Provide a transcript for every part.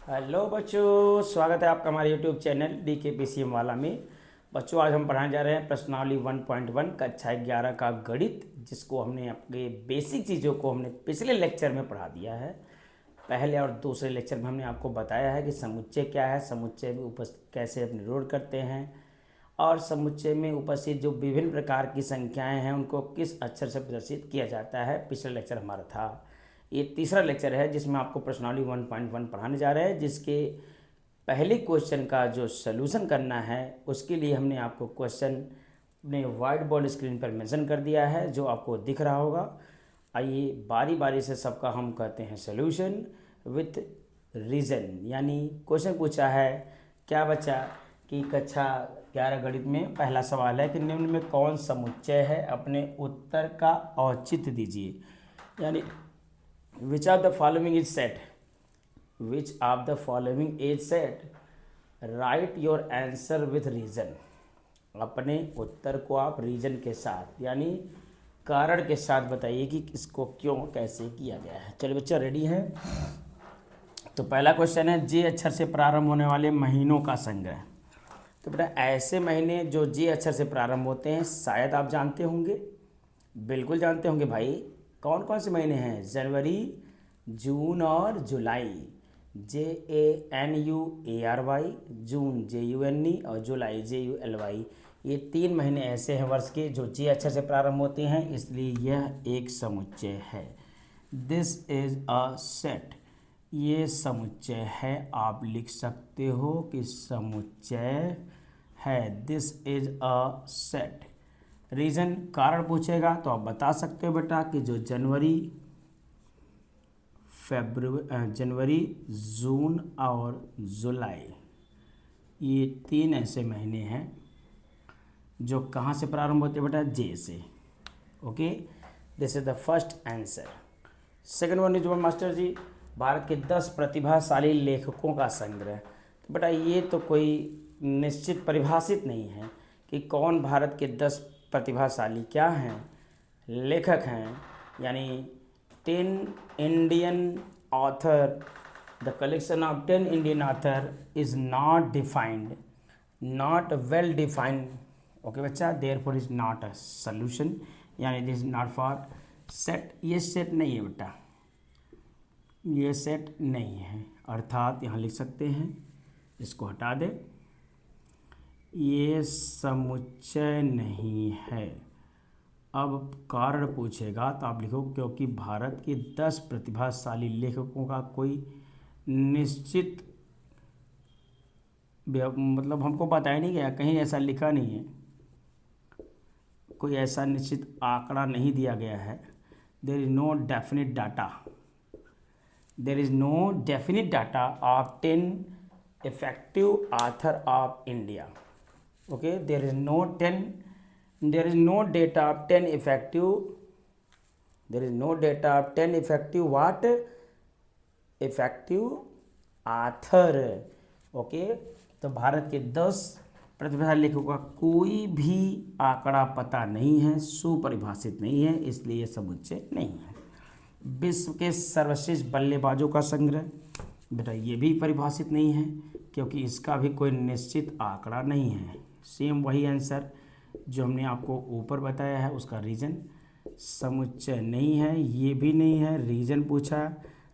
Hello बच्चों, स्वागत है आपका हमारे यूट्यूब चैनल DKPCM वाला में। बच्चों, आज हम पढ़ाने जा रहे हैं प्रश्नावली 1.1 कक्षा 11 का गणित, जिसको हमने अपने बेसिक चीज़ों को हमने पिछले लेक्चर में पढ़ा दिया है। पहले और दूसरे लेक्चर में हमने आपको बताया है कि समुच्चय क्या है, समुच्चय में कैसे अपने निरूढ़ करते हैं, और समुच्चय में उपस्थित जो विभिन्न प्रकार की संख्याएं हैं उनको किस अक्षर से प्रदर्शित किया जाता है। पिछला लेक्चर हमारा था। ये तीसरा लेक्चर है जिसमें आपको प्रश्नावली 1.1 पढ़ाने जा रहे हैं, जिसके पहले क्वेश्चन का जो सलूशन करना है उसके लिए हमने आपको क्वेश्चन अपने वाइट बोर्ड स्क्रीन पर मेंशन कर दिया है, जो आपको दिख रहा होगा। आइए बारी बारी से सबका हम कहते हैं सलूशन विथ रीज़न। यानी क्वेश्चन पूछा है क्या बच्चा कि कक्षा 11 गणित में पहला सवाल है कि निम्न में कौन समुच्चय है, अपने उत्तर का औचित्य दीजिए। यानी which of the following is set, which of the following is set, write your answer with reason। अपने उत्तर को आप रीजन के साथ यानी कारण के साथ बताइए कि इसको क्यों कैसे किया गया है। चलिए बच्चा रेडी है। तो पहला क्वेश्चन है जे अक्षर से प्रारंभ होने वाले महीनों का संग्रह। तो बेटा ऐसे महीने जो जे अक्षर से प्रारंभ होते हैं शायद आप जानते होंगे, बिल्कुल जानते होंगे भाई। कौन कौन से महीने हैं? जनवरी, जून और जुलाई। JANUARY, जून JUNE और जुलाई JULY। ये 3 महीने ऐसे हैं वर्ष के जो जे अक्षर से प्रारंभ होते हैं, इसलिए यह एक समुच्चय है। This is a set. ये समुच्चय है। आप लिख सकते हो कि समुच्चय है। This is a set. Reason कारण पूछेगा तो आप बता सकते हो बेटा कि जो जनवरी, जून और जुलाई, ये 3 ऐसे महीने हैं जो कहाँ से प्रारंभ होते हैं बेटा? जे से। Okay, this is the first answer. Second one is one master जी, भारत के 10 प्रतिभाशाली लेखकों का संग्रह। तो बेटा ये तो कोई निश्चित परिभाषित नहीं है कि कौन भारत के 10 प्रतिभाशाली क्या हैं, लेखक हैं। यानी 10 Indian author, the collection of 10 Indian author is not defined, not well defined. Okay बच्चा, therefore is not a solution, यानी this is not for set. ये सेट नहीं है बेटा, ये सेट नहीं है। अर्थात यहाँ लिख सकते हैं, इसको हटा दे, ये समुच्चय नहीं है। अब कारण पूछेगा तो आप लिखो क्योंकि भारत के 10 प्रतिभाशाली लेखकों का कोई निश्चित मतलब हमको बताया नहीं गया, कहीं ऐसा लिखा नहीं है, कोई ऐसा निश्चित आंकड़ा नहीं दिया गया है। There is no definite data, there is no definite data of 10 effective author of India. Okay, there is no data of 10 effective, there is no data of 10 effective what? Effective author। Okay, तो भारत के 10 प्रतिभाशाली लेखकों का कोई भी आंकड़ा पता नहीं है, सुपरिभाषित नहीं है, इसलिए समुच्चय नहीं है। विश्व के सर्वश्रेष्ठ बल्लेबाजों का संग्रह, बेटा ये भी परिभाषित नहीं है क्योंकि इसका भी कोई निश्चित आंकड़ा नहीं है। सेम वही आंसर जो हमने आपको ऊपर बताया है, उसका रीजन समुच्चय नहीं है, ये भी नहीं है। रीजन पूछा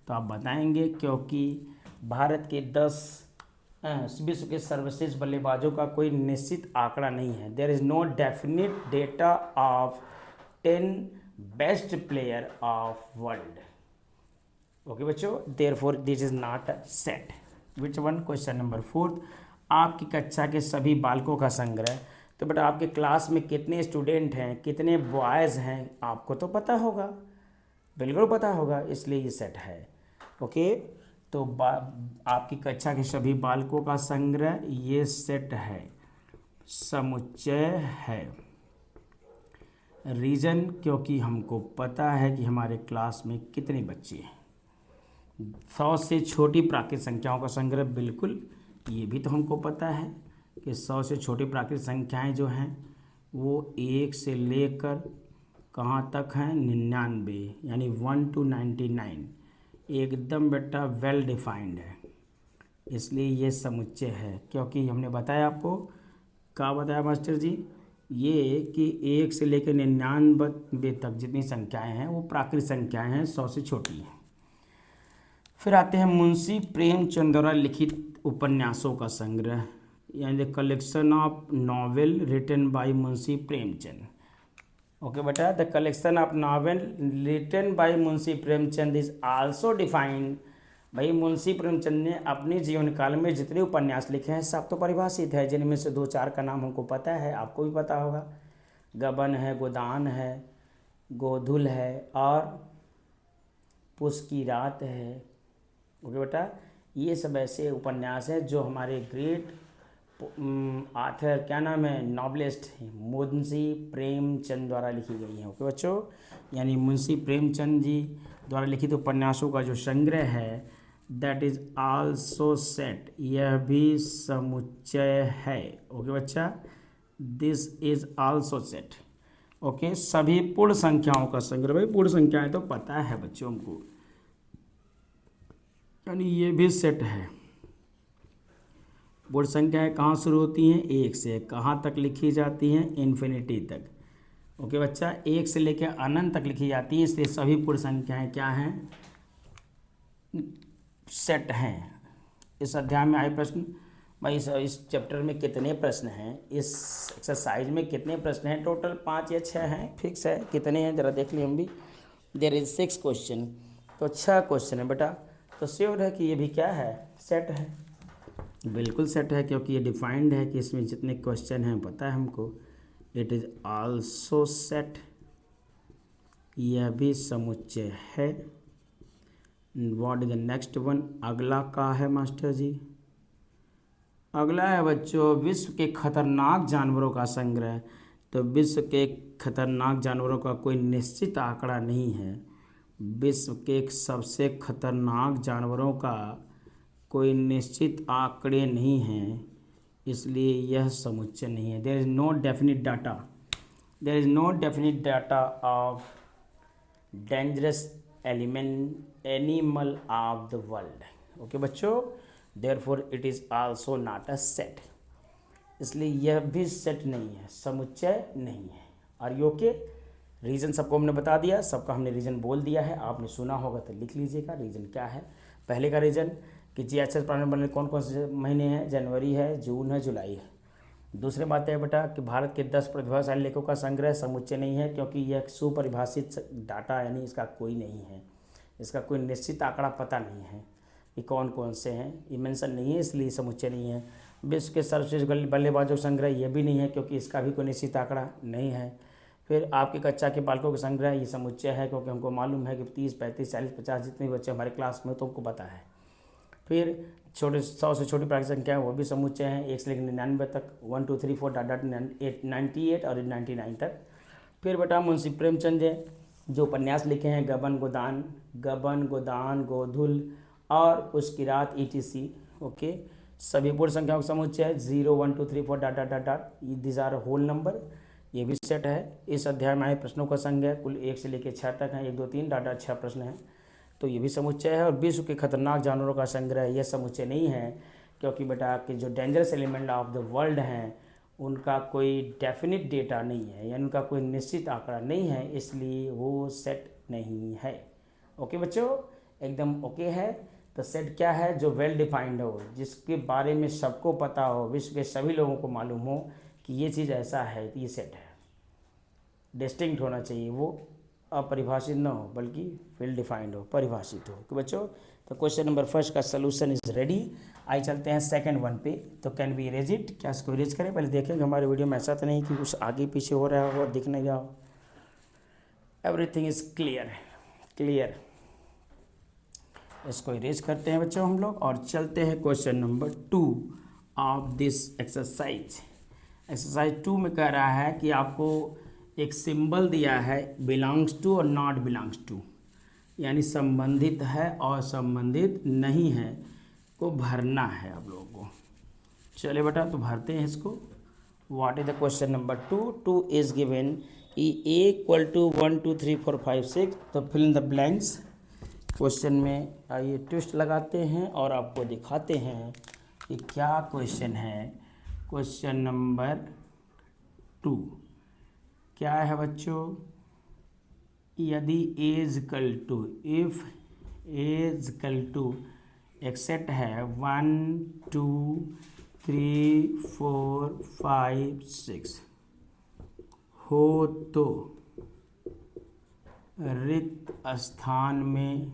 तो आप बताएंगे क्योंकि भारत के 10 विश्व के सर्वश्रेष्ठ बल्लेबाजों का कोई निश्चित आंकड़ा नहीं है। There is no definite data of 10 best player of world. Okay बच्चों, therefore this is not a set. Which one? Question number 4, आपकी कक्षा के सभी बालकों का संग्रह। तो बेटा आपके क्लास में कितने स्टूडेंट हैं, कितने बॉयज़ हैं, आपको तो पता होगा, बिल्कुल पता होगा, इसलिए ये सेट है। ओके, तो आपकी कक्षा के सभी बालकों का संग्रह ये सेट है, समुच्चय है। रीज़न क्योंकि हमको पता है कि हमारे क्लास में कितने बच्चे हैं। 100 से छोटी प्राकृतिक संख्याओं का संग्रह, बिल्कुल ये भी तो हमको पता है कि 100 से छोटी प्राकृतिक संख्याएं जो हैं वो 1 से लेकर कहाँ तक हैं? 99, यानी 1 to 99। एकदम बेटा वेल डिफाइंड है। इसलिए ये समुच्चय है, क्योंकि हमने बताया आपको, क्या बताया मास्टर जी, ये कि 1 से लेकर 99 तक जितनी संख्याएं हैं वो प्राकृत संख्याएं हैं, 100 से छोटी हैं। फिर आते हैं मुंशी प्रेमचंद द्वारा लिखित उपन्यासों का संग्रह, यानी the collection of novel written by Munshi Premchand. Okay बेटा, the collection of novel written by Munshi Premchand is also defined. भाई मुंशी प्रेमचंद ने अपने जीवन काल में जितने उपन्यास लिखे हैं सब तो परिभाषित है, जिनमें से 2-4 का नाम हमको पता है, आपको भी पता होगा। गबन है, गोदान है, गोधुल है और पुस की रात है। ओके बेटा, ये सब ऐसे उपन्यास हैं जो हमारे ग्रेट आथर, क्या नाम है, नॉवलिस्ट मुंशी प्रेमचंद द्वारा लिखी गई हैं। ओके बच्चों, यानी मुंशी प्रेमचंद जी द्वारा लिखित उपन्यासों का जो संग्रह है दैट इज आल्सो सेट, यह भी समुच्चय है। ओके बच्चा, this is also set. Okay, सभी पूर्ण संख्याओं का संग्रह। भाई पूर्ण संख्याएं तो पता है बच्चों हमको, यानी ये भी सेट है। पूर्ण संख्याएं कहाँ शुरू होती हैं? 1 से। कहाँ तक लिखी जाती हैं? इन्फिनिटी तक। ओके बच्चा, 1 से लेकर अनंत तक लिखी जाती है, इसलिए सभी पूर्ण संख्याएं क्या हैं? सेट हैं। इस अध्याय में आए प्रश्न, भाई इस चैप्टर में कितने प्रश्न हैं, इस एक्सरसाइज में कितने प्रश्न हैं? टोटल 5 या 6 हैं, फिक्स है। कितने हैं जरा देख लिए हम भी। देयर इज 6 क्वेश्चन, तो 6 क्वेश्चन है बेटा, तो श्योर है कि ये भी क्या है? सेट है। बिल्कुल सेट है, क्योंकि ये डिफाइंड है कि इसमें जितने क्वेश्चन हैं पता है हमको। इट इज़ आल्सो सेट, यह भी समुच्चय है। What is the next one? अगला का है मास्टर जी? अगला है बच्चों विश्व के खतरनाक जानवरों का संग्रह। तो विश्व के खतरनाक जानवरों का कोई निश्चित आंकड़ा नहीं है। विश्व के सबसे खतरनाक जानवरों का कोई निश्चित आंकड़े नहीं हैं, इसलिए यह समुच्चय नहीं है। There is no definite data, there is no definite data of dangerous animal of the world. Okay बच्चों, therefore it is also not a set, इसलिए यह भी सेट नहीं है, समुच्चय नहीं है। और यो के रीज़न सबको हमने बता दिया, सबका हमने रीज़न बोल दिया है, आपने सुना होगा तो लिख लीजिएगा रीज़न क्या है। पहले का रीज़न कि GHS प्रारंभ बनने कौन कौन से महीने हैं? जनवरी है, जून है, जुलाई है। दूसरी बात है बेटा कि भारत के 10 प्रतिभाशाली लेखकों का संग्रह समुच्चय नहीं है, क्योंकि यह सुपरिभाषित डाटा, यानी इसका कोई नहीं है, इसका कोई निश्चित आंकड़ा पता नहीं है कि कौन कौन से हैं, ये मेंशन नहीं है, इसलिए समुच्चय नहीं है। विश्व के सर्वश्रेष्ठ बल्लेबाजों का संग्रह ये भी नहीं है, क्योंकि इसका भी कोई निश्चित आंकड़ा नहीं है। फिर आपके कक्षा के बालकों का संग्रह ये समुच्चय है, क्योंकि हमको मालूम है कि 30, 35, 40, 50 जितने बच्चे हमारे क्लास में तो हमको पता है। फिर छोटे 100 से छोटी प्राकृतिक संख्या वो भी समुच्चय हैं, 1 से लेकर 99 तक, 1 2 3 4 98 और 99 तक। फिर बेटा मुंशी प्रेमचंद जो उपन्यास लिखे हैं गबन गोदान गोधुल और उसकी रात ETC। ओके, सभी पूर्ण संख्याओं का समुच्चय है, 0 1 2 3 4 ... दिस आर होल नंबर, ये भी सेट है। इस अध्याय में आए प्रश्नों का संग्रह कुल 1 से लेकर 6 तक है, 1 2 3 6 प्रश्न हैं, तो ये भी समुच्चय है। और विश्व के खतरनाक जानवरों का संग्रह यह समुच्चय नहीं है, क्योंकि बेटा के जो dangerous element of the world हैं उनका कोई डेफिनिट डेटा नहीं है, यानी उनका कोई निश्चित आंकड़ा नहीं है, इसलिए वो सेट नहीं है। ओके बच्चों, एकदम ओके है। तो सेट क्या है? जो वेल डिफाइंड हो, जिसके बारे में सबको पता हो, विश्व के सभी लोगों को मालूम हो कि ये चीज़ ऐसा है, तो ये सेट है। डिस्टिंक्ट होना चाहिए, वो अपरिभाषित न हो बल्कि वेल डिफाइंड हो, परिभाषित हो। तो बच्चों, तो क्वेश्चन नंबर 1 का सलूशन इज रेडी। आइए चलते हैं सेकंड वन पे। तो कैन बी इरेज इट, क्या इसको इरेज करें? पहले देखें कि हमारे वीडियो में ऐसा तो नहीं कि कुछ आगे पीछे हो रहा हो और दिख नहीं रहा हो। Everything is clear. इसको इरेज करते हैं बच्चों हम लोग और चलते हैं question number 2 of this exercise. Exercise 2 में कह रहा है कि आपको एक सिंबल दिया है बिलोंग्स टू और नॉट बिलोंग्स टू, यानी संबंधित है और संबंधित नहीं है को भरना है आप लोगों को। चले बेटा, तो भरते हैं इसको। What is the question number 2 is given A = 1 2 3 4 5 6, तो fill in the blanks. Question में आइए ट्विस्ट लगाते हैं और आपको दिखाते हैं कि क्या क्वेश्चन है। क्वेश्चन नंबर 2 क्या है बच्चों, यदि इफ इक्वल टू एक सेट है 1 2 3 4 5 6 हो तो रिक्त स्थान में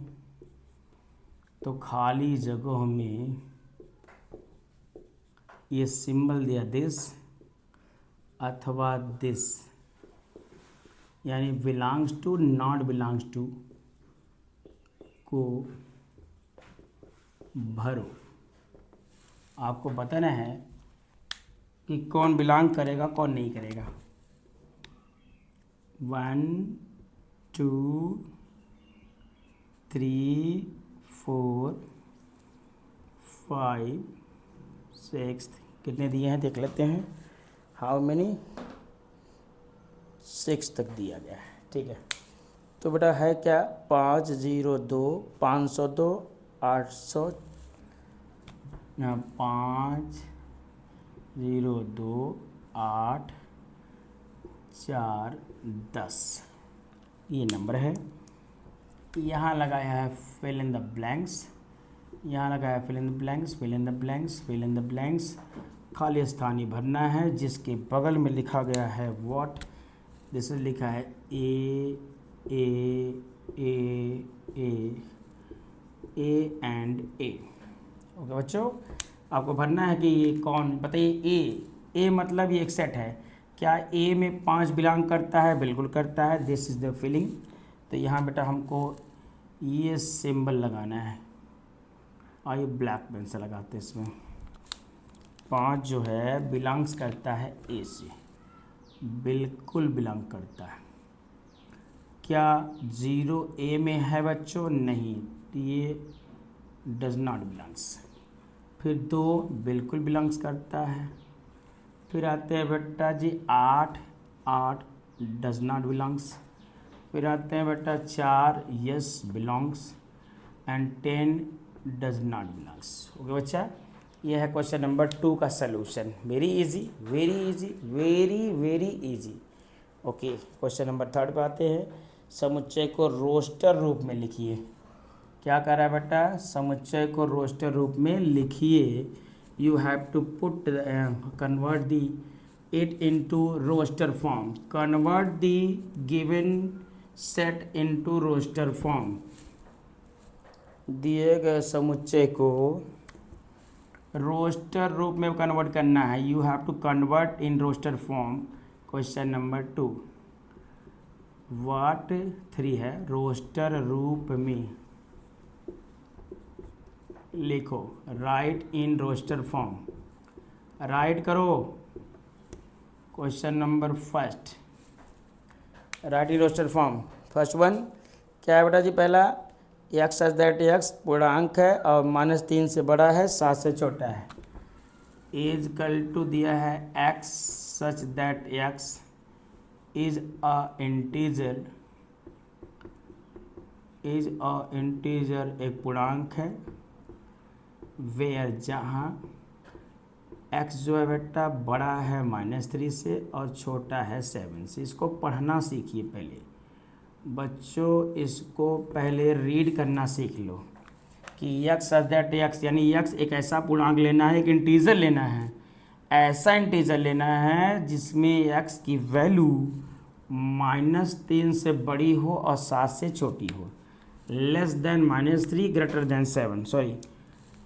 तो खाली जगहों में ये सिंबल दिया दिस अथवा दिस, यानी belongs to not belongs to को भरो। आपको बताना है कि कौन बिलोंग करेगा कौन नहीं करेगा। 1 2 3 4 5 6 कितने दिए हैं देख लेते हैं। हाउ मेनी 6 तक दिया गया है, ठीक है। तो बेटा है क्या 502 502 800 502 8 4 10 ये नंबर है। यहाँ लगाया है फिल इन द ब्लैंक्स, यहाँ लगाया fill in the blanks, fill in the blanks, fill in the blanks. खाली स्थान ही भरना है जिसके बगल में लिखा गया है व्हाट। जैसे लिखा है ए एंड ए। ओके बच्चों, आपको भरना है कि ये कौन, बताइए ए मतलब ये एक सेट है। क्या ए में 5 बिलोंग करता है? बिल्कुल करता है। This is the filling. तो यहाँ बेटा हमको ये सिंबल लगाना है। आइए ब्लैक पेन से लगाते हैं इसमें। 5 जो है बिलोंग्स करता है ए से, बिल्कुल बिलोंग करता है। क्या 0 ए में है बच्चों? नहीं, ये डज नॉट बिलोंग्स। फिर 2 बिल्कुल बिलोंग्स करता है। फिर आते हैं बेटा जी 8 डज नॉट बिलोंग्स। फिर आते हैं बेटा 4 yes belongs and 10 does not belongs. Okay बच्चा, ये है क्वेश्चन नंबर 2 का solution. Very easy, very easy, very easy. Okay, question number 3 पे आते हैं। समुच्चय को रोस्टर रूप में लिखिए। क्या कर रहा है बेटा? समुच्चय को रोस्टर रूप में लिखिए। You have to put convert the it into roster form. Convert the given set into roster form. दिए गए समुच्चय को रोस्टर रूप में कन्वर्ट करना है। You have to convert in roster form. Question number 2 what 3 है, रोस्टर रूप में लिखो। Write in roster form, write करो। Question number 1 write in roster form. First one क्या है बेटा जी? पहला एक्स सच दैट एक्स पूर्णांक है और -3 से बड़ा है 7 से छोटा है। इज इक्वल टू दिया है x such that x is a integer, एक पूर्णांक है। वेयर जहाँ x जो है बेटा बड़ा है -3 से और छोटा है 7 से। इसको पढ़ना सीखिए पहले बच्चों, इसको पहले रीड करना सीख लो कि x सच दैट x, यानी x एक ऐसा पूर्णांक लेना है, एक इंटीजर लेना है, ऐसा इंटीजर लेना है जिसमें x की वैल्यू -3 से बड़ी हो और 7 से छोटी हो। Less than -3 greater than 7, sorry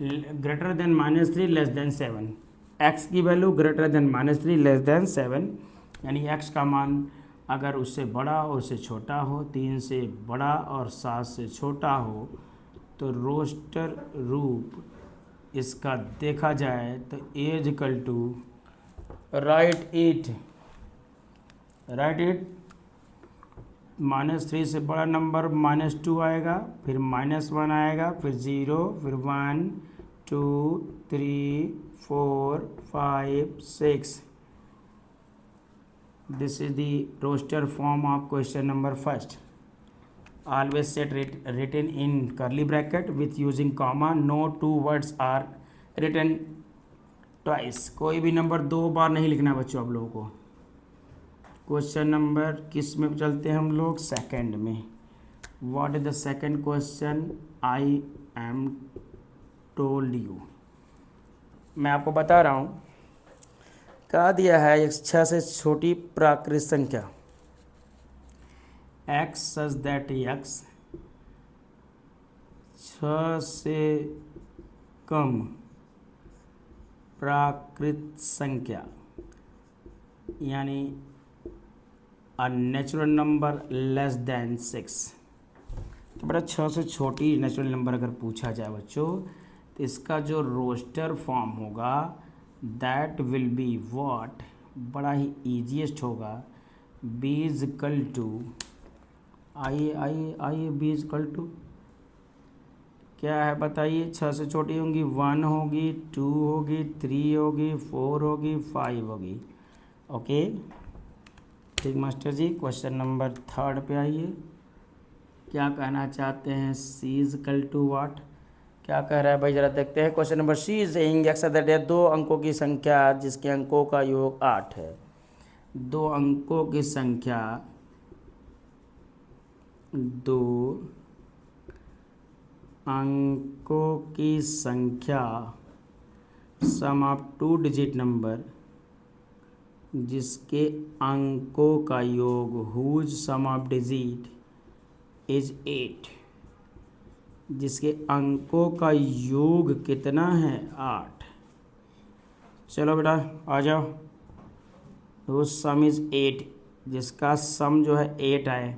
greater than -3 less than 7। x की value greater than -3 less than 7, यानी x का मान अगर उससे बड़ा और उससे छोटा हो, 3 से बड़ा और 7 से छोटा हो, तो रोस्टर रूप इसका देखा जाए तो is equal to write it -3 से बड़ा नंबर -2 आएगा, फिर -1 आएगा, फिर 0, फिर 1 2 3 4 5 6। This is the roster form of question number 1। Always set written in curly bracket with using comma, no two words are written twice. कोई भी नंबर 2 बार नहीं लिखना है बच्चों आप लोगों को। क्वेश्चन नंबर किस में चलते हैं हम लोग? सेकंड में। What is the second question? I am told you. मैं आपको बता रहा हूँ, कहा दिया है एक 6 से छोटी प्राकृत संख्या x सच दैट x 6 से कम प्राकृत संख्या यानी a natural number less than 6। तो बेटा 6 से छोटी नेचुरल नंबर अगर पूछा जाए बच्चों तो इसका जो रोस्टर फॉर्म होगा दैट विल बी व्हाट, बड़ा ही ईजीएस्ट होगा, b इज इक्वल टू, आइए b इज इक्वल टू क्या है बताइए? 6 से छोटी होंगी 1 होगी, 2 होगी, 3 होगी, 4 होगी, 5 होगी। ओके ठीक मास्टर जी। क्वेश्चन नंबर 3 पे आइए। क्या कहना चाहते हैं? C is equal to what, क्या कह रहा है भाई जरा देखते हैं। Question number C is saying X that है 2 अंकों की संख्या जिसके अंकों का योग 8 है। 2 अंकों की संख्या, 2 अंकों की संख्या सम ऑफ 2 डिजिट नंबर जिसके अंकों का योग whose sum of digit is 8, जिसके अंकों का योग कितना है? 8। चलो बेटा आ जाओ। तो सम इज 8, जिसका सम जो है 8 आए,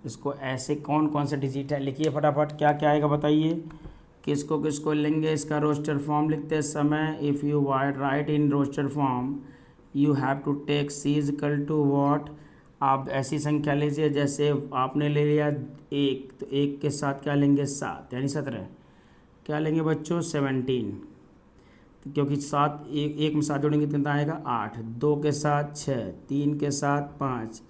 इसको ऐसे कौन कौन से डिजिट है लिखिए फटाफट। क्या क्या आएगा बताइए? किसको किसको लेंगे? इसका रोस्टर फॉर्म लिखते समय if you write in roster form you have to take C is equal to what. आप ऐसी संख्या लीजिए जैसे आपने ले लिया 1, तो 1 के साथ क्या लेंगे? 7 यानी 17। क्या लेंगे बच्चों? 17, क्योंकि 7 एक में 7 जोड़ेंगे कितना आएगा? 8। 2 के साथ 6, 3 के साथ 5,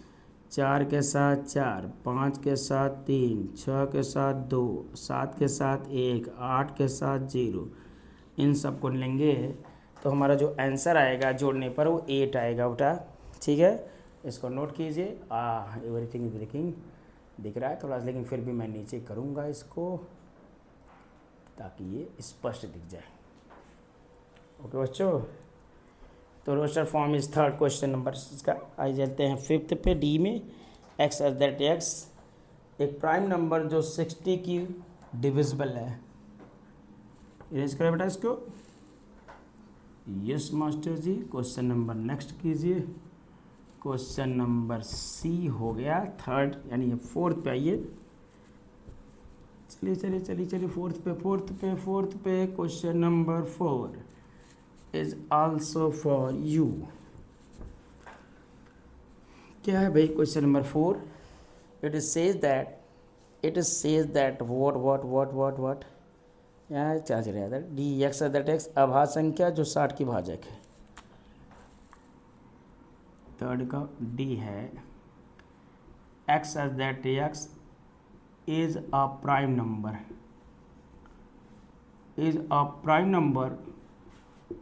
4 के साथ 4, 5 के साथ 3, 6 के साथ 2, 7 के साथ 1, 8 के साथ 0। इन सब को लेंगे तो हमारा जो आंसर आएगा जोड़ने पर वो 8 आएगा बेटा। ठीक है, इसको नोट कीजिए। एवरीथिंग इज लिखिंग दिख रहा है थोड़ा सा, लेकिन फिर भी मैं नीचे करूँगा इसको ताकि ये स्पष्ट दिख जाए। ओके बच्चों, तो roster form is 3rd question number इसका। आई चलते हैं 5th पे, डी में। एक्स एज दैट एक्स एक प्राइम नंबर जो 60 की डिविजिबल है। इरेज करें बेटा इसको। Yes master ji. Question number next कीजिए। क्वेश्चन नंबर सी हो गया 3rd, यानी ये 4th पे आइए। चलिए चलिए चलिए चलिए 4th पे question number 4 is also for you. क्या है भाई question number 4? It says that what यहाँ क्या चल रहा है? डी एक्स दैट एक्स अभाज्य संख्या जो 60 की भाजक है। 3rd का डी है X as that x is a prime number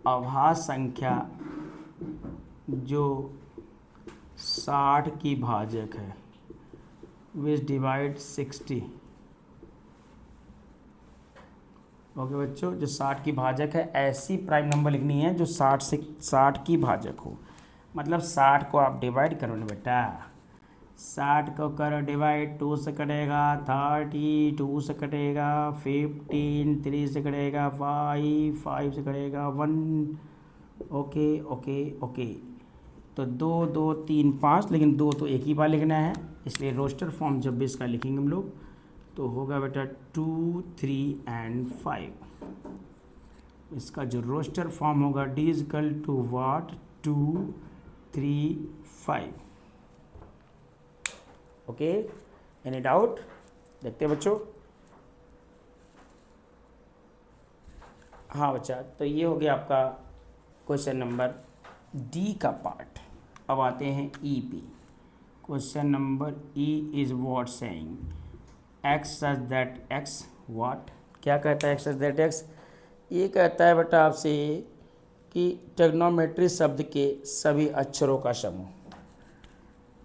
अभाज्य संख्या जो 60 की भाजक है विच डिवाइड 60। ओके बच्चों, जो 60 की भाजक है ऐसी प्राइम नंबर लिखनी है जो 60 की भाजक हो। मतलब 60 को आप डिवाइड करो ना बेटा, 60 को करो डिवाइड, 2 से कटेगा 30, 2 से कटेगा 15, 3 से कटेगा 5 से कटेगा 1। ओके ओके ओके, तो 2 2 3 5, लेकिन 2 तो एक ही बार लिखना है, इसलिए रोस्टर फॉर्म जब भी इसका लिखेंगे हम लोग तो होगा बेटा 2 3 एंड 5। इसका जो रोस्टर फॉर्म होगा D is equal to what 2 3 5। Okay, any doubt? देखते हैं बच्चों। हाँ बच्चा, तो ये हो गया आपका क्वेश्चन नंबर डी का पार्ट। अब आते हैं ई पे। Question number E is what saying x such that x what, क्या कहता है एक्स सच दैट एक्स? ये कहता है बेटा आपसे कि ट्रिग्नोमेट्री शब्द के सभी अक्षरों का समूह,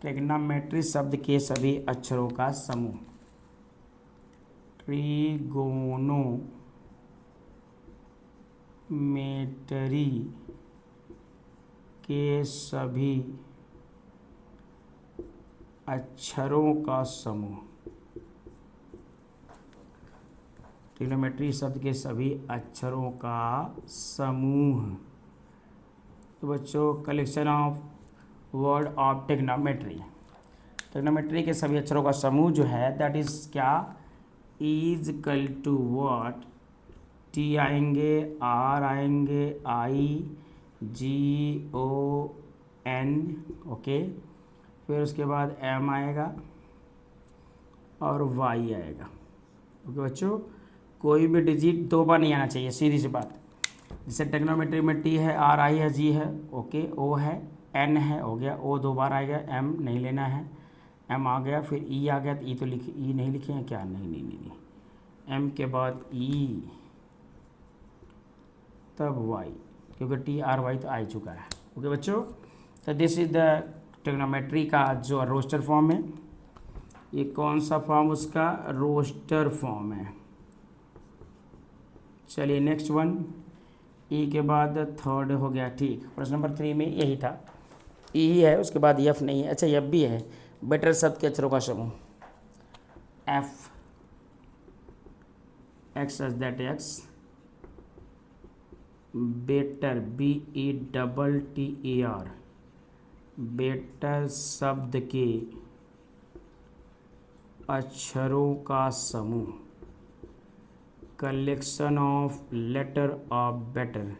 ट्रिग्नोमेट्री शब्द के सभी अक्षरों का समूह, ट्रिगोनोमेट्री के सभी अक्षरों का समूह, ट्रिग्नोमेट्री शब्द के सभी अक्षरों का समूह। तो बच्चों collection of word of trigonometry, trigonometry के सभी अक्षरों का समूह जो है दैट इज क्या, is equal to what, T आएंगे, आर आएंगे, I ji O N, okay, फिर उसके बाद एम आएगा और वाई आएगा। ओके बच्चों, कोई भी डिजिट दो बार नहीं आना चाहिए, सीधी सी बात। जैसे ट्रिग्नोमेट्री में टी है, आर आई है, जी है, ओके, ओ है, एन है, हो गया, ओ दो बार आएगा, एम नहीं लेना है, एम आ गया, फिर ई आ गया, तो ई तो लिखे, ई नहीं लिखे हैं क्या, नहीं नहीं नहीं, नहीं। एम के बाद ई तब वाई, क्योंकि टी आर वाई तो आ ही चुका है। ओके बच्चों, तो दिस इज द ट्रिग्नोमेट्री का जो रोस्टर फॉर्म है। ये कौन सा फॉर्म उसका, रोस्टर फॉर्म है। चलिए नेक्स्ट वन, ई के बाद थर्ड हो गया, ठीक। प्रश्न नंबर 3 में यही था, ई ही है, उसके बाद एफ नहीं है, अच्छा एफ भी है। बेटर शब्द के अक्षरों का समूह, F, X S that X, better B E double T A R, better शब्द के अक्षरों का समूह, collection of letter of better,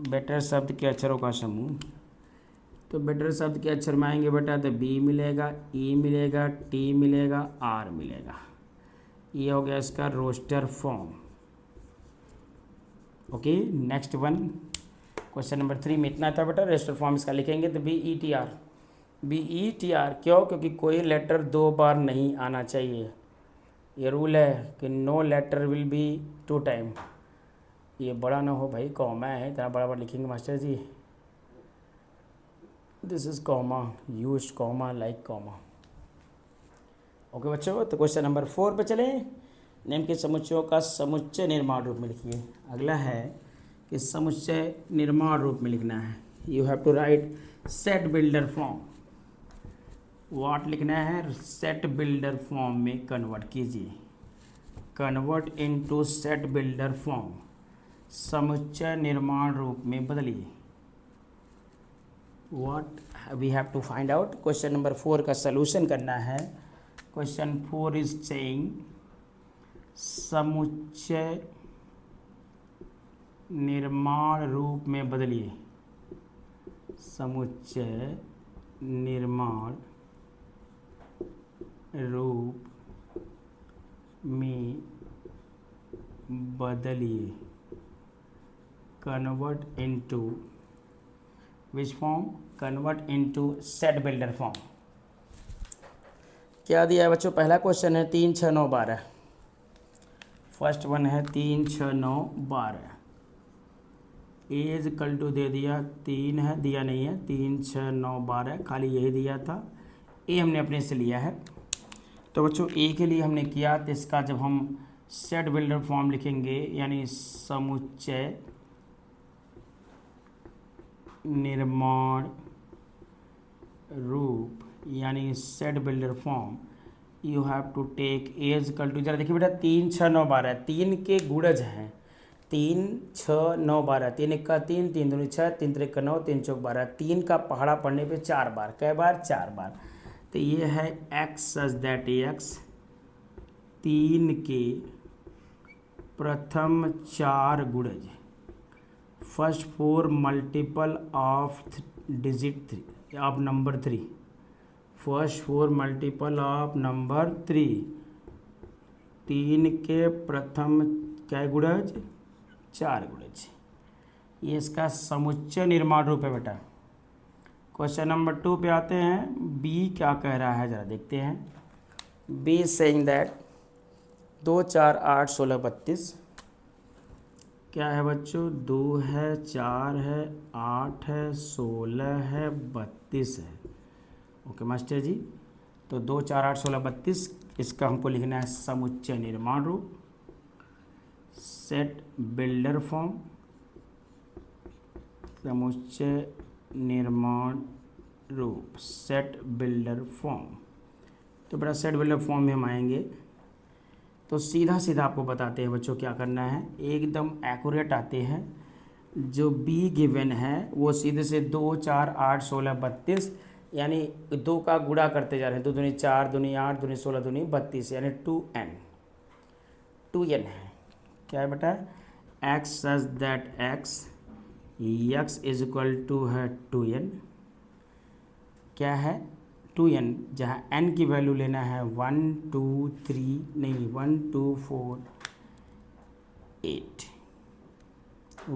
better शब्द के अक्षरों का समूह। तो बेटर शब्द के अक्षर में आएंगे बेटा, तो बी मिलेगा, ई मिलेगा, टी मिलेगा, आर मिलेगा। ये हो गया इसका roster form. Okay next one, question number 3 में इतना था बेटा, रोस्टर फॉर्म इसका लिखेंगे तो B E T R, B E T R, क्यों, क्योंकि कोई लेटर दो बार नहीं आना चाहिए। ये रूल है कि no letter will be 2 time. ये बड़ा ना हो भाई, कॉमा है, इतना बड़ा बड़ा लिखेंगे master ji, this is comma, use comma like comma. Okay बच्चों, तो क्वेश्चन नंबर 4 पे चलें। निम्न के समुच्चयों का समुच्चय निर्माण रूप में लिखिए। अगला है कि समुच्चय निर्माण रूप में लिखना है। You have to write set builder form. What लिखना है, सेट बिल्डर फॉर्म में कन्वर्ट कीजिए, convert into set builder form, समुच्चय निर्माण रूप में बदलिए। What we have to find out, question number 4 का सलूशन करना है। क्वेश्चन 4 इज सेइंग समुच्चय निर्माण रूप में बदलिए, समुच्चय निर्माण रूप में बदलिए, convert into which form, convert into set builder form. क्या दिया है बच्चों, पहला क्वेश्चन है 3 6 9 12, फर्स्ट वन है 3 6 9 12, एज इक्वल टू दे दिया 3 है, दिया नहीं है, 3 6 9 12 खाली यही दिया था, ए हमने अपने से लिया है। तो बच्चों ए के लिए हमने किया, तो इसका जब हम सेट बिल्डर फॉर्म लिखेंगे यानी समुच्चय निर्माण रूप यानी set builder form, you have to take as equal to, जरा देखिए बेटा 3 6 9 12 3 के गुणज हैं, 3 6 9 12, 3 1 का 3, 3 2 6, 3 3 का 9, 3 4 12, 3 का पहाड़ा पढ़ने पे 4 बार, कै बार, 4 बार। तो ये है एक्स सच दैट एक्स, 3 के प्रथम 4 गुणज, first 4 multiple of digit 3 of number 3, first 4 multiple of number 3, 3 के प्रथम क्या गुणज, 4 गुणज। ये इसका समुच्चय निर्माण रूप है बेटा, क्वेश्चन नंबर 2 पे आते हैं। बी क्या कह रहा है ज़रा देखते हैं। बी सेइंग दैट 2 4 8 16 32 क्या है बच्चों, 2 है, 4 है, 8 है, 16 है, 32 है। ओके मास्टर जी, तो 2 4 8 16 32 इसका हमको लिखना है समुच्चय निर्माण रूप, सेट बिल्डर फॉर्म, समुच्चय निर्माण रूप, सेट बिल्डर फॉर्म। तो बेटा सेट बिल्डर फॉर्म में हम आएंगे तो सीधा सीधा आपको बताते हैं बच्चों क्या करना है, एकदम एक्यूरेट आते हैं। जो बी गिवन है वो सीधे से 2 4 8 16 32 यानी 2 का गुणा करते जा रहे हैं। 2 दूनी 4, दूनी 8, दूनी 16, दूनी 32 यानी 2n है। क्या है बेटा, X such that x is equal to है 2n। क्या है 2n, जहाँ n की वैल्यू लेना है 1 2 3 नहीं 1 2 4 8,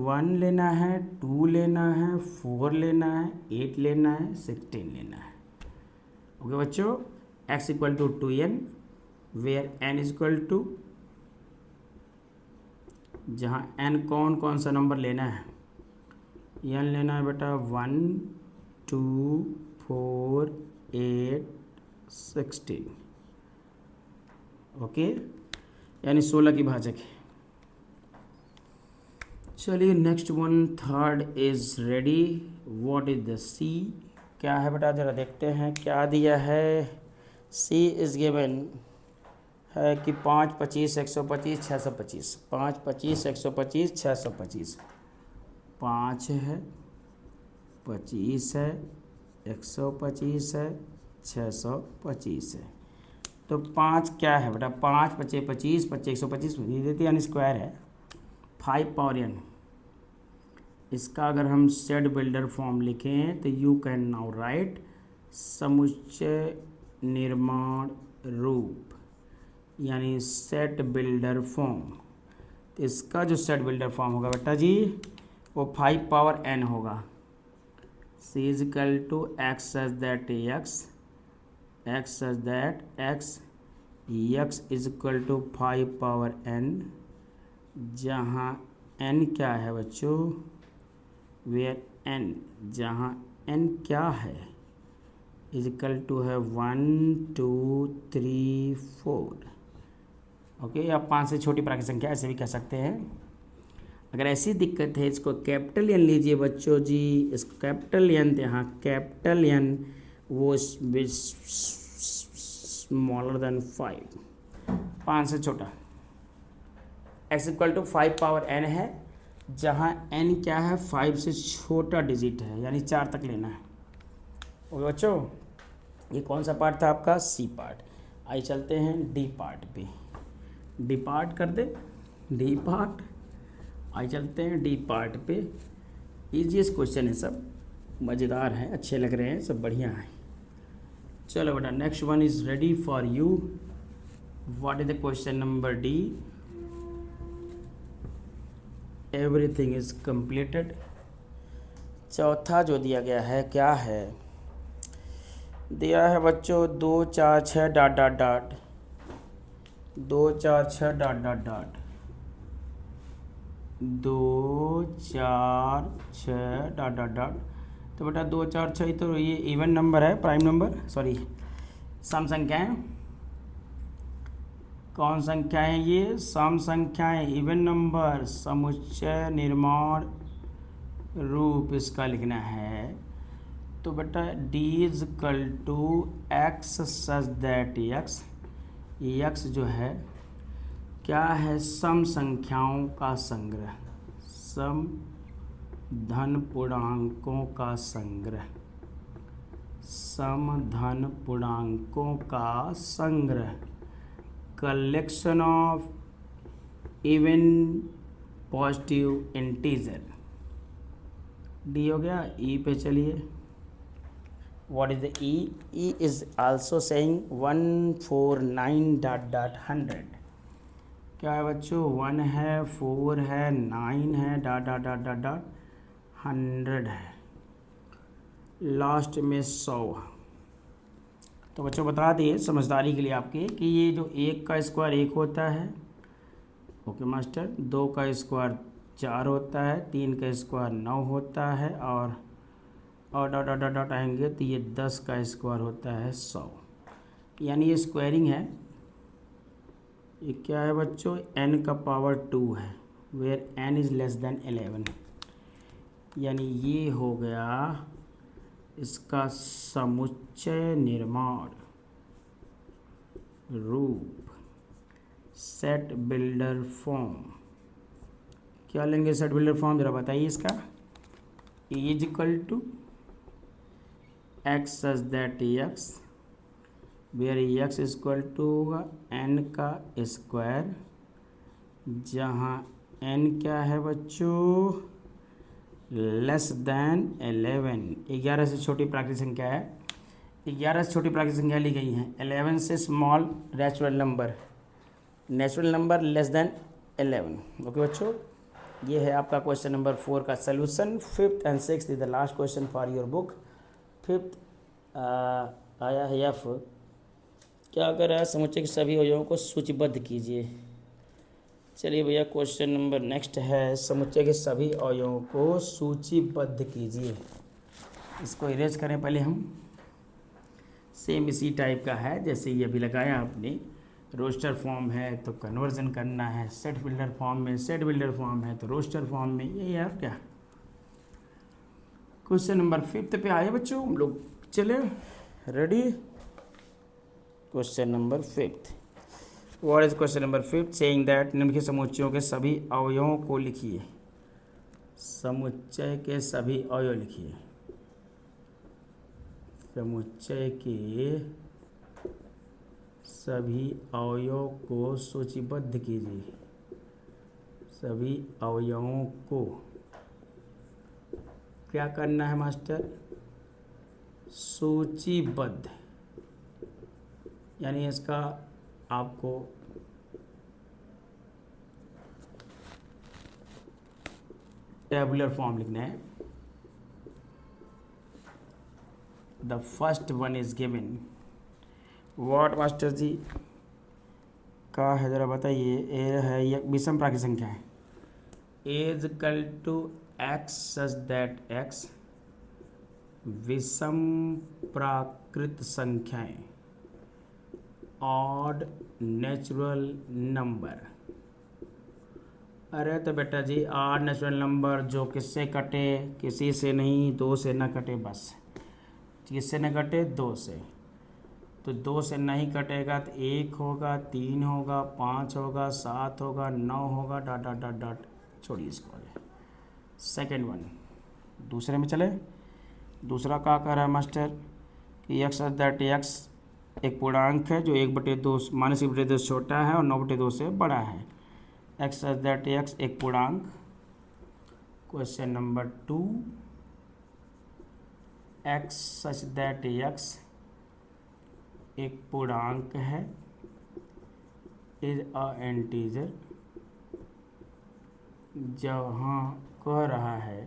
1 लेना है, 2 लेना है, 4 लेना है, 8 लेना है, 16 लेना है। ओके बच्चों, x equal to 2n where n is equal to, जहाँ n कौन कौन सा नंबर लेना है, n लेना है बेटा 1 2 4 8 16। ओके, यानी 16 की भाजक है। चलिए next one, third is ready. Which is the C, क्या है बेटा ज़रा देखते हैं क्या दिया है। सी इज गिवन है कि 5 25 125 625, 5 25 125 625, 5 है, 25 है, 125 है, 625 है। तो 5 क्या है बेटा, 5 25 25 25 125 देती यानी स्क्वायर है 5 पावर n। इसका अगर हम सेट बिल्डर फॉर्म लिखें तो यू कैन नाउ राइट समुच्चय निर्माण रूप यानी सेट बिल्डर फॉर्म। तो इसका जो सेट बिल्डर फॉर्म होगा बेटा जी वो 5 पावर n होगा। C is equal to x such that x such that x is equal to 5 power n, जहाँ n क्या है बच्चों, वेयर n, जहाँ n क्या है इज इक्वल टू है 1 2 3 4। ओके, आप 5 से छोटी प्राकृतिक संख्या ऐसे भी कह सकते हैं। अगर ऐसी दिक्कत है इसको कैपिटल एन लीजिए बच्चों जी, इसको कैपिटल एन, यहाँ कैपिटल एन वो स्मॉलर देन 5 से छोटा, X equal to 5 power n है, जहाँ n क्या है 5 से छोटा डिजिट है यानी 4 तक लेना है। ओके बच्चों, ये कौन सा पार्ट था आपका, सी पार्ट। आइए चलते हैं डी पार्ट पे, डी पार्ट कर दे, डी पार्ट। आइए चलते हैं डी पार्ट पे। ईजीएस्ट क्वेश्चन है, सब मज़ेदार हैं, अच्छे लग रहे हैं, सब बढ़िया हैं। चलो बेटा next one is ready for you. What is the question number D, everything is completed. चौथा जो दिया गया है क्या है, दिया है बच्चों 2 4 6 dot dot dot, 2 4 6 dot dot dot, 2 4 6 dot dot dot. तो बेटा 2 4 6 तो ये इवन नंबर है, प्राइम नंबर, सॉरी सम संख्याएं। कौन संख्याएं, ये सम संख्याएं, इवन नंबर, समुच्चय निर्माण रूप इसका लिखना है। तो बेटा D is equal to x such that X जो है क्या है, सम संख्याओं का संग्रह, सम धन पूर्णांकों का संग्रह, सम धन पूर्णांकों का संग्रह, collection of even positive integer. D हो गया। ई पे चलिए, what is the E, E is also saying 149 dot dot 100। क्या है बच्चों, 1 है, 4 है, 9 है, dot dot dot dot dot 100 है। लास्ट में 100। तो बच्चों बता दिए समझदारी के लिए आपके कि ये जो 1 का स्क्वायर 1 होता है, ओके मास्टर, 2 का स्क्वायर 4 होता है, 3 का स्क्वायर 9 होता है, और डॉट डॉट डॉट आएंगे तो ये 10 का स्क्वायर होता है 100। यानी ये स्क्वायरिंग है। ये क्या है बच्चों, n का पावर 2 है, where n is less than 11। यानी ये हो गया इसका समुच्चय निर्माण रूप, सेट बिल्डर फॉर्म। क्या लेंगे सेट बिल्डर फॉर्म, जरा बताइए इसका। Is equal to x such that X, where X equal to होगा n का स्क्वायर, जहाँ n क्या है बच्चों, लेस देन 11। 11 से छोटी प्राकृतिक संख्या है, 11 से छोटी प्राकृतिक संख्या ली गई है, 11 से small natural number less than 11। Okay बच्चों, ये है आपका क्वेश्चन नंबर 4 का solution. 5th and 6th is the last question for your book. 5th आया है एफ, क्या कर रहा है, समुच्चय के सभी अवयवों को सूचीबद्ध कीजिए। चलिए भैया, क्वेश्चन नंबर नेक्स्ट है, समुच्चय के सभी अवयवों को सूचीबद्ध कीजिए। इसको इरेज करें पहले हम। सेम इसी टाइप का है जैसे ये अभी लगाया आपने। रोस्टर फॉर्म है तो कन्वर्जन करना है, सेट बिल्डर फॉर्म में, सेट बिल्डर फॉर्म है तो रोस्टर फॉर्म में, ये यार क्या। क्वेश्चन नंबर 5th पे आए बच्चों हम लोग, चले ready. Question number 5th, what is question number 5th, saying that निम्नलिखित समुच्चयों के सभी अवयवों को लिखिए। समुच्चय के सभी अवयव लिखिए, समुच्चय के सभी अवयवों को सूचीबद्ध कीजिए। सभी अवयवों को क्या करना है मास्टर, सूचीबद्ध। यानी इसका आपको टेबुलर फॉर्म लिखना है। The first one is given, what master जी का है, जरा बताइए। ए है ये विषम प्राकृतिक संख्या है, is equal to x such that x, विषम प्राकृत संख्याएं, ऑड नेचुरल नंबर। अरे तो बेटा जी ऑड नेचुरल नंबर जो किससे कटे, किसी से नहीं, 2 से ना कटे, बस किससे न कटे, 2 से। तो 2 से नहीं कटेगा तो 1 होगा, 3 होगा, 5 होगा, 7 होगा, 9 होगा, डॉट डॉट डॉट डॉट, छोड़िए इसको। सेकेंड वन, दूसरे में चले। दूसरा क्या कर रहा है मास्टर कि एक्स दैट एक्स एक पूर्णांक है जो 1/2 -1/2 से छोटा है और 9/2 से बड़ा है। एक्स दैट एक्स एक पूर्णांक। Question number 2, x such that X एक पूर्णांक है, इज अ इंटीजर, जहाँ कह रहा है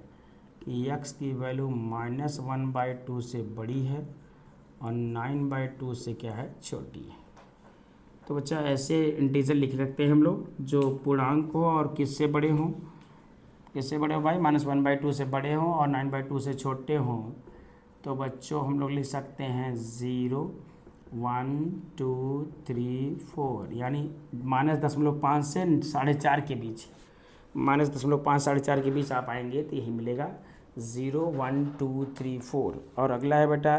कि x की वैल्यू -1/2 से बड़ी है और 9/2 से क्या है, छोटी है। तो बच्चा ऐसे इंटीजर लिख सकते हैं हम लोग जो पूर्णांक हो और किससे बड़े हों, किससे बड़े हो भाई, -1/2 से बड़े हों और 9/2 से छोटे हों। तो बच्चों हम लोग लिख सकते हैं 0, 1, 2, 3, 4, यानी -0.5 से 4.5 के बीच, -0.5 4.5 के बीच आप आएंगे तो यही मिलेगा 0, 1, 2, 3, 4। और अगला है बेटा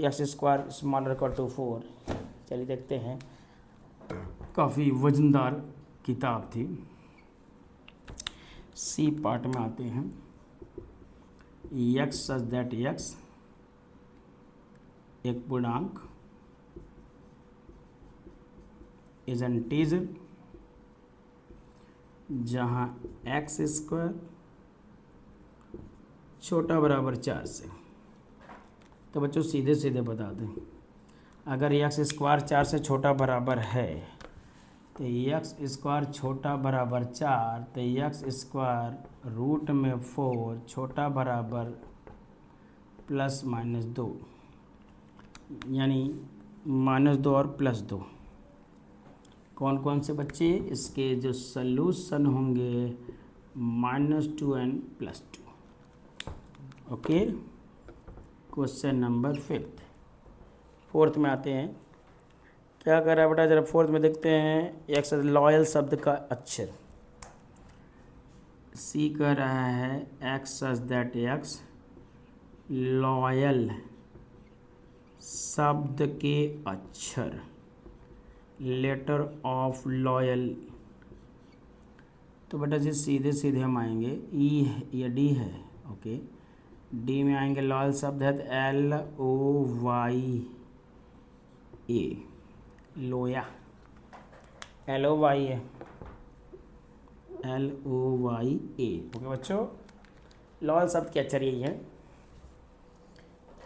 x square smaller equal to 4। चलिए देखते हैं, काफ़ी वजनदार किताब थी। सी पार्ट में आते हैं। एक्स सच दैट एक्स एक पूर्णांक, इज एन इंटीजर, जहाँ एक्स स्क्वायर छोटा बराबर 4 से। तो बच्चों सीधे सीधे बता दें, अगर एक्स स्क्वायर 4 से छोटा बराबर है तो एक्स स्क्वायर छोटा बराबर 4, तो एक्स स्क्वायर रूट में 4 छोटा बराबर प्लस माइनस 2, यानी -2 और +2। कौन कौन से बच्चे? इसके जो सलूशन होंगे -2n + 2। Okay, question number 5। Fourth में आते हैं। क्या कर रहा है बेटा, जरा फोर्थ में देखते हैं। एक्स लॉयल शब्द का अक्षर। सी कह रहा है x such that x loyal शब्द के अक्षर, लेटर ऑफ लॉयल। तो बेटा जी सीधे सीधे हम आएंगे, ई या डी है, ओके, डी में आएंगे। लॉयल शब्द है LOYA, लोया, LOYA, ओके बच्चों, लॉयल शब्द के अक्षर यही है।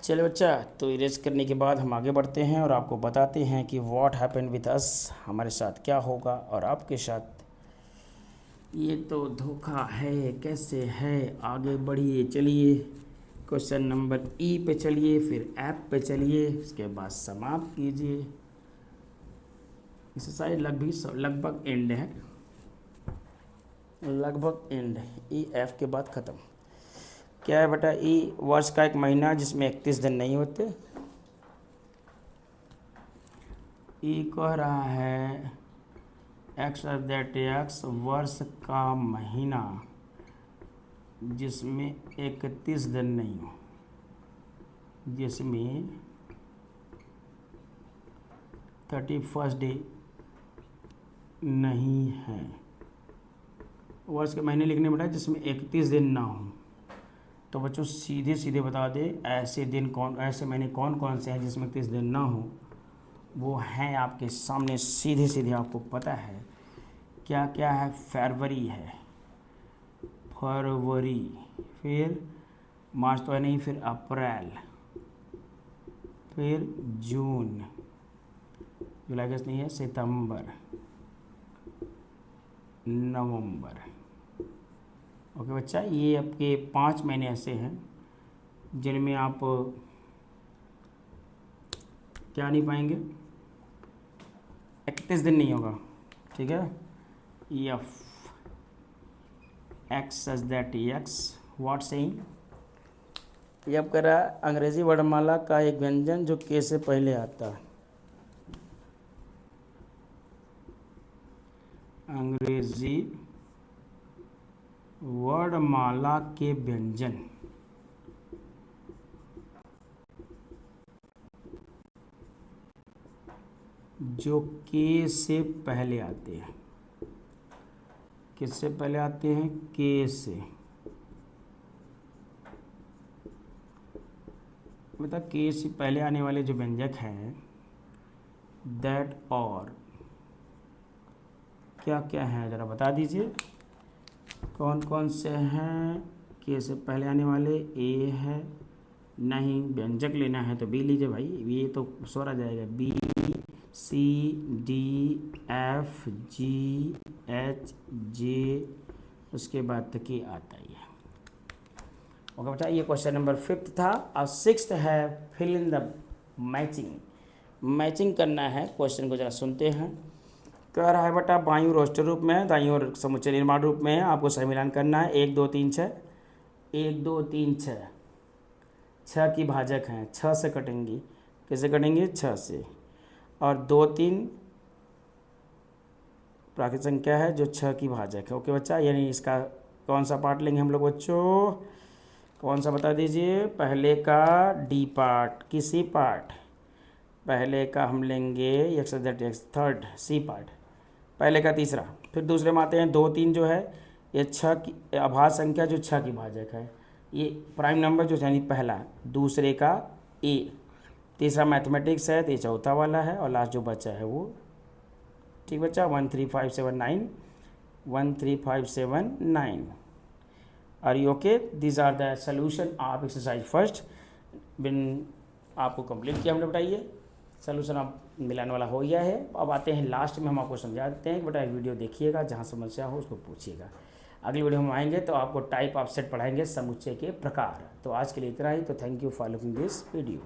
चलो बच्चा, तो इरेज करने के बाद हम आगे बढ़ते हैं और आपको बताते हैं कि व्हाट हैपन विद अस, हमारे साथ क्या होगा और आपके साथ। ये तो धोखा है, कैसे है, आगे बढ़िए। चलिए क्वेश्चन नंबर ई पे चलिए, फिर ऐप पे चलिए, उसके बाद समाप्त कीजिए। एक्सरसाइज लगभग एंड है, लगभग एंड। ई एफ के बाद ख़त्म। क्या है बेटा? ई वर्ष का एक महीना जिसमें 31 दिन नहीं होते। ई कह रहा है एक्स दैट एक्स वर्ष का महीना जिसमें 31 दिन नहीं हो, जिसमें 31 डे नहीं है। वर्ष के महीने लिखने बेटा जिसमें 31 दिन ना हो। तो बच्चों सीधे सीधे बता दे, ऐसे दिन कौन, ऐसे महीने कौन कौन से हैं जिसमें 31 दिन ना हो। वो हैं आपके सामने, सीधे सीधे आपको पता है क्या क्या है। फरवरी है, फरवरी, फिर मार्च तो है नहीं, फिर अप्रैल, फिर जून, जुलाई अगस्त नहीं है, सितंबर, नवंबर। ओके बच्चा, ये आपके 5 महीने ऐसे हैं जिनमें आप क्या नहीं पाएंगे, 31 दिन नहीं होगा। ठीक है, F x such that x what saying. ये अब करा अंग्रेजी वर्णमाला का एक व्यंजन जो के से पहले आता है। अंग्रेजी वर्णमाला के व्यंजन जो के से पहले आते हैं। किससे पहले आते हैं? के से। बता, के से पहले आने वाले जो व्यंजक हैं दैट और क्या क्या हैं, ज़रा बता दीजिए कौन कौन से हैं के से पहले आने वाले। ए है, नहीं व्यंजक लेना है तो बी लीजिए भाई, ये तो सोरा जाएगा। बी, सी, डी, एफ, जी, एच, जे, उसके बाद तक ये आता ही है। ओके बेटा, ये क्वेश्चन नंबर 5 था। और 6 है fill in the matching. Matching करना है। क्वेश्चन को जरा सुनते हैं। कह रहा है बेटा बाईं ओर रोस्टर रूप में, दाईं ओर समुच्चय निर्माण रूप में है, आपको सही मिलान करना है। 1 2 3 6, 1 2 3 6, 6 की भाजक हैं, 6 से कटेंगी। कैसे कटेंगे? 6 से। और 2 3 प्राकृतिक संख्या है जो 6 की भाजक है। ओके बच्चा, यानी इसका कौन सा पार्ट लेंगे हम लोग बच्चों? कौन सा बता दीजिए? पहले का डी पार्ट की सी पार्ट, पहले का हम लेंगे x that x third C part, पहले का तीसरा। फिर दूसरे में आते हैं 2 3 जो है ये 6 की अभाज्य संख्या जो 6 की भाजक है। ये प्राइम नंबर जो यानी पहला, दूसरे का ए, तीसरा मैथमेटिक्स है तो ये चौथा वाला है, और लास्ट जो बचा है वो। ठीक बच्चा, 1 3 5 7 9, 1 3 5 7 9। Are you okay? This are the solution of exercise first. बिन आपको कंप्लीट किया हमने, बताइए सोल्यूशन आप मिलाने वाला हो गया है। अब आते हैं लास्ट में, हम आपको समझा देते हैं कि बेटा वीडियो देखिएगा, जहाँ समस्या हो उसको पूछिएगा। अगली वीडियो में आएंगे तो आपको टाइप ऑफ सेट पढ़ाएंगे समुच्चय के प्रकार। तो आज के लिए इतना ही। तो thank you for looking this video.